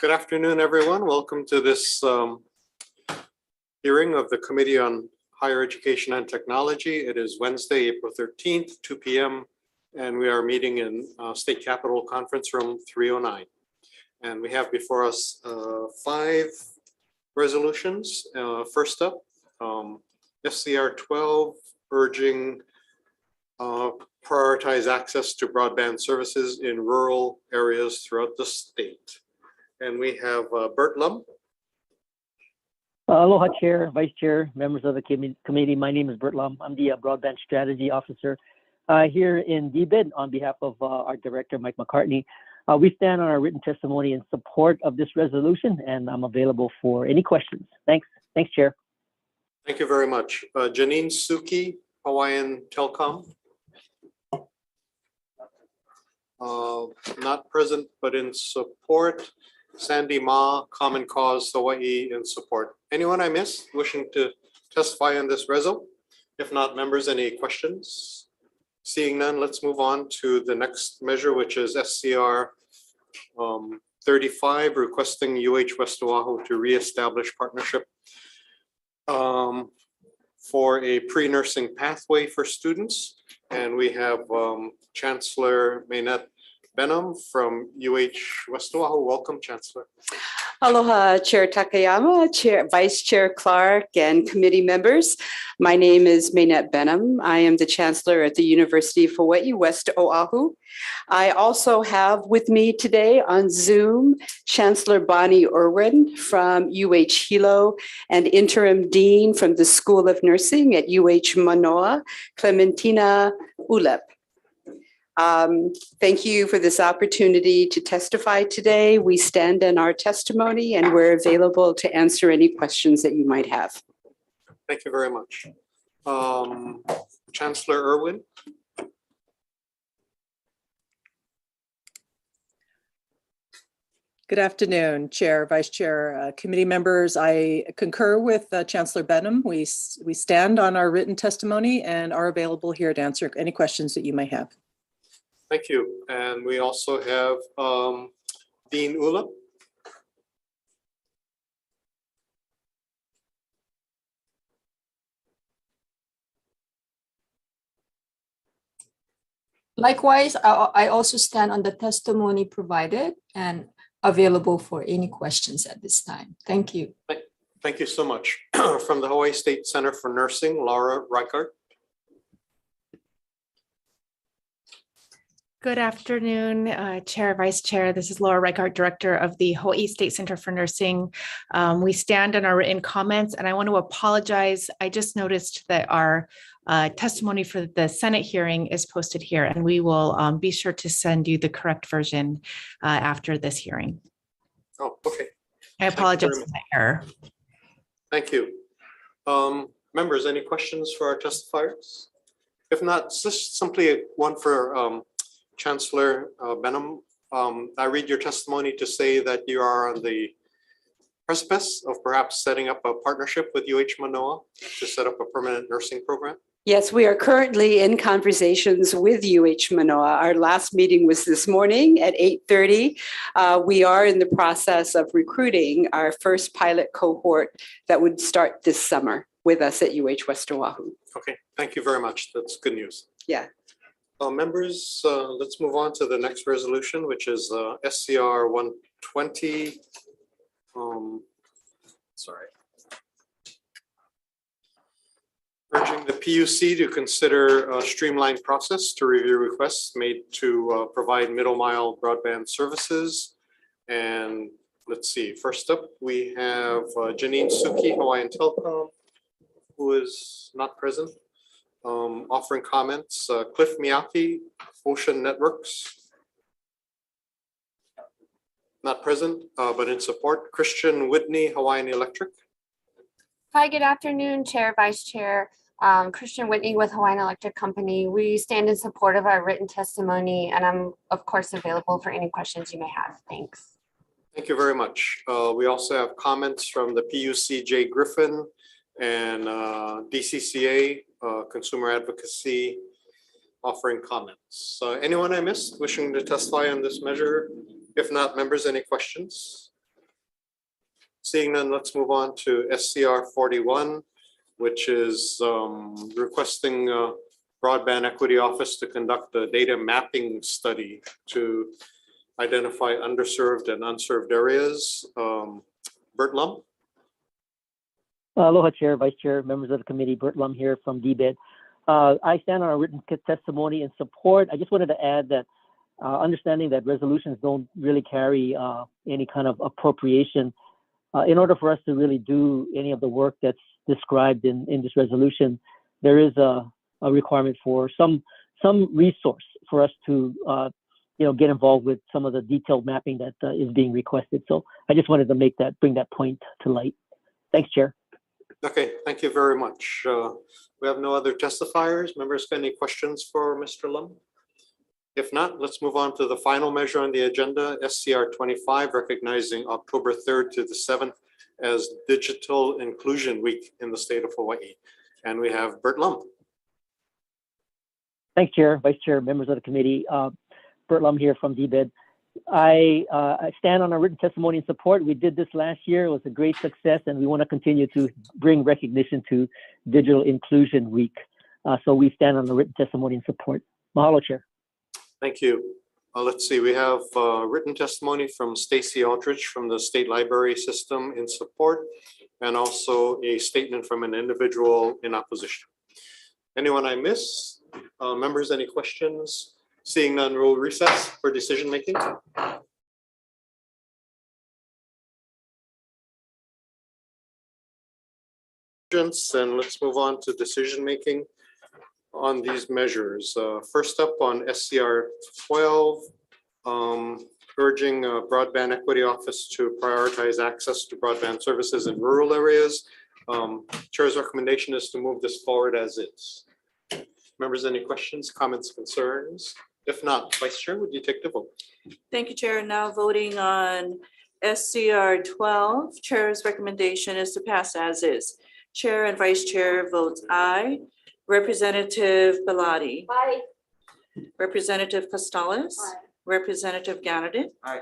Good afternoon, everyone. Welcome to this hearing of the Committee on Higher Education and Technology. It is Wednesday, April 13th, 2 p.m. and we are meeting in State Capitol Conference Room 309. And we have before us 5 resolutions. First up, SCR 12 urging prioritize access to broadband services in rural areas throughout the state. And we have Bert Lum. Aloha, Chair, Vice Chair, members of the committee. My name is Bert Lum. I'm the Broadband Strategy Officer here in DBID on behalf of our Director, Mike McCartney. We stand on our written testimony in support of this resolution, and I'm available for any questions. Thanks. Thanks, Chair. Thank you very much. Janine Suki, Hawaiian Telcom. Not present, but in support. Sandy Ma, Common Cause Hawaii in support. Anyone I missed wishing to testify on this reso? If not, members, any questions? Seeing none, let's move on to the next measure, which is SCR 35, requesting West Oahu to reestablish partnership for a pre-nursing pathway for students. And we have Chancellor Mainette Benham from West Oahu. Welcome, Chancellor. Aloha, Chair Takayama, Vice Chair Clark, and committee members. My name is Mainette Benham. I am the Chancellor at the University of Hawaii, West Oahu. I also have with me today on Zoom, Chancellor Bonnie Irwin from Hilo and Interim Dean from the School of Nursing at Manoa, Clementina Ulep. Thank you for this opportunity to testify today. We stand in our testimony and we're available to answer any questions that you might have. Thank you very much. Chancellor Irwin. Good afternoon, Chair, Vice Chair, committee members. I concur with Chancellor Benham. We stand on our written testimony and are available here to answer any questions that you may have. Thank you. And we also have Dean Ulep. Likewise, I also stand on the testimony provided and available for any questions at this time. Thank you. Thank you so much. From the Hawaii State Center for Nursing, Laura Reichardt. Good afternoon, Chair, Vice Chair. This is Laura Reichardt, Director of the Hawaii State Center for Nursing. We stand on our written comments, and I want to apologize. I just noticed that our testimony for the Senate hearing is posted here, and we will be sure to send you the correct version after this hearing. Oh, okay. I apologize for that error. Thank you. Members, any questions for our testifiers? If not, just simply one for Chancellor Benham. I read your testimony to say that you are on the precipice of perhaps setting up a partnership with Manoa to set up a permanent nursing program. Yes, we are currently in conversations with Manoa. Our last meeting was this morning at 8:30. We are in the process of recruiting our first pilot cohort that would start this summer with us at West Oahu. Okay, thank you very much. That's good news. Yeah. Members, let's move on to the next resolution, which is SCR 120. Urging the PUC to consider a streamlined process to review requests made to provide middle mile broadband services. And let's see, first up, we have Janine Suki, Hawaiian Telcom, who is not present. Offering comments, Cliff Miyake, Ocean Networks. Not present, but in support. Christian Whitney, Hawaiian Electric. Hi, good afternoon, Chair, Vice Chair. Christian Whitney with Hawaiian Electric Company. We stand in support of our written testimony, and I'm, of course, available for any questions you may have. Thanks. Thank you very much. We also have comments from the PUC, Jay Griffin, and DCCA, Consumer Advocacy, offering comments. Anyone I missed wishing to testify on this measure? If not, members, any questions? Seeing none, let's move on to SCR 41, which is requesting Broadband Equity Office to conduct a data mapping study to identify underserved and unserved areas. Bert Lum. Aloha, Chair, Vice Chair, members of the committee. Bert Lum here from DBID. I stand on a written testimony in support. I just wanted to add that understanding that resolutions don't really carry any kind of appropriation, in order for us to really do any of the work that's described in this resolution, there is a requirement for some resource for us to get involved with some of the detailed mapping that is being requested. So I just wanted to bring that point to light. Thanks, Chair. Okay, thank you very much. We have no other testifiers. Members, got any questions for Mr. Lum? If not, let's move on to the final measure on the agenda, SCR 25, recognizing October 3rd to the 7th as Digital Inclusion Week in the state of Hawaii. And we have Bert Lum. Thanks, Chair, Vice Chair, members of the committee. Bert Lum here from DBID. I stand on a written testimony in support. We did this last year. It was a great success, and we want to continue to bring recognition to Digital Inclusion Week. So we stand on a written testimony in support. Mahalo, Chair. Thank you. Let's see, we have written testimony from Stacy Aldrich from the State Library System in support, and also a statement from an individual in opposition. Anyone I miss? Members, any questions? Seeing none, we'll recess for decision making. And let's move on to decision making on these measures. First up on SCR 12, urging Broadband Equity Office to prioritize access to broadband services in rural areas. Chair's recommendation is to move this forward as is. Members, any questions, comments, concerns? If not, Vice Chair, would you take the vote? Thank you, Chair. Now voting on SCR 12, Chair's recommendation is to pass as is. Chair and Vice Chair votes aye. Representative Belatti. Aye. Representative Costales. Aye. Representative Gannadian. Aye.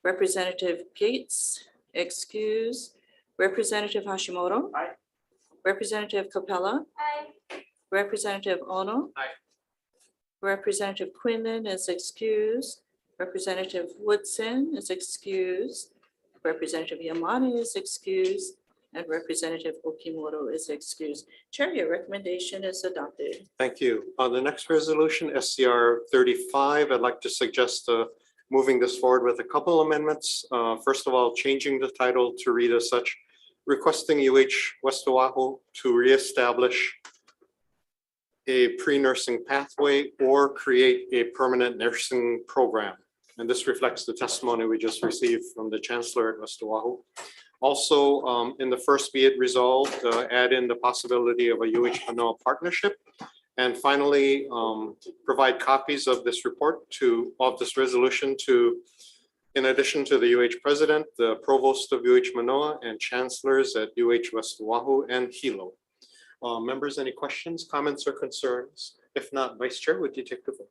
Representative Gates, excuse. Representative Hashimoto. Aye. Representative Capella. Aye. Representative Ono. Aye. Representative Quinlan is excused. Representative Woodson is excused. Representative Yamane is excused. And Representative Okimoto is excused. Chair, your recommendation is adopted. Thank you. On the next resolution, SCR 35, I'd like to suggest moving this forward with a couple amendments. First of all, changing the title to read as such, requesting West Oahu to reestablish a pre-nursing pathway or create a permanent nursing program. And this reflects the testimony we just received from the Chancellor at West Oahu. Also, in the first be it resolved, add in the possibility of a UH Manoa partnership. And finally, provide copies of this report of this resolution to, in addition to the UH President, the Provost of UH Manoa, and Chancellors at UH West Oahu and Hilo. Members, any questions, comments, or concerns? If not, Vice Chair, would you take the vote?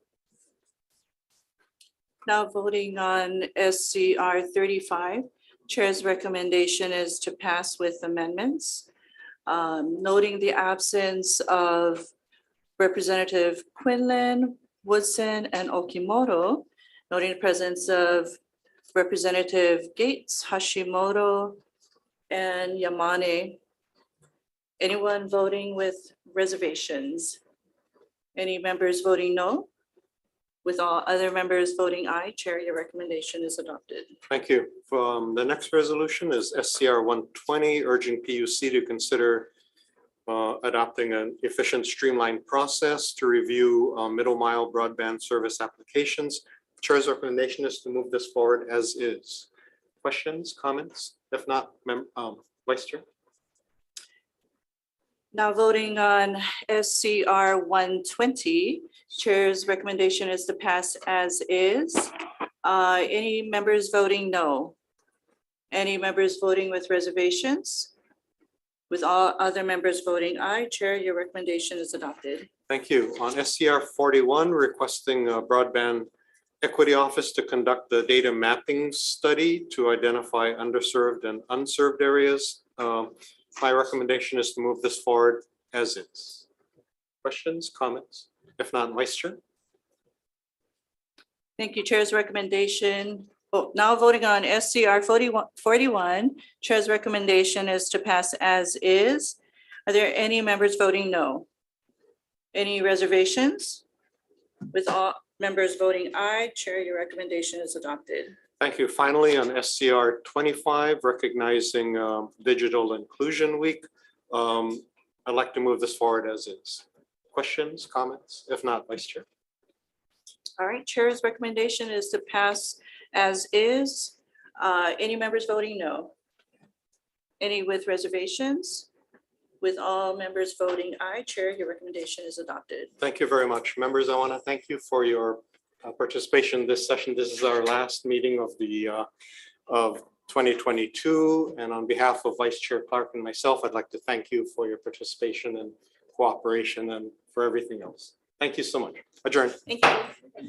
Now voting on SCR 35, Chair's recommendation is to pass with amendments. Noting the absence of Representative Quinlan, Woodson, and Okimoto, noting the presence of Representative Gates, Hashimoto, and Yamane. Anyone voting with reservations? Any members voting no? With all other members voting aye, Chair, your recommendation is adopted. Thank you. The next resolution is SCR 120, urging PUC to consider adopting an efficient, streamlined process to review middle mile broadband service applications. Chair's recommendation is to move this forward as is. Questions, comments? If not, Vice Chair. Now voting on SCR 120, Chair's recommendation is to pass as is. Any members voting no? Any members voting with reservations? With all other members voting aye, Chair, your recommendation is adopted. Thank you. On SCR 41, requesting Broadband Equity Office to conduct the data mapping study to identify underserved and unserved areas. My recommendation is to move this forward as is. Questions, comments? If not, Vice Chair? Thank you. Chair's recommendation. Now voting on SCR 41. Chair's recommendation is to pass as is. Are there any members voting no? Any reservations? With all members voting aye, Chair, your recommendation is adopted. Thank you. Finally, on SCR 25, recognizing Digital Inclusion Week, I'd like to move this forward as is. Questions, comments? If not, Vice Chair. All right, Chair's recommendation is to pass as is. Any members voting no? Any with reservations? With all members voting aye, Chair, your recommendation is adopted. Thank you very much. Members, I want to thank you for your participation in this session. This is our last meeting of the of 2022. And on behalf of Vice Chair Clark and myself, I'd like to thank you for your participation and cooperation and for everything else. Thank you so much. Adjourned. Thank you.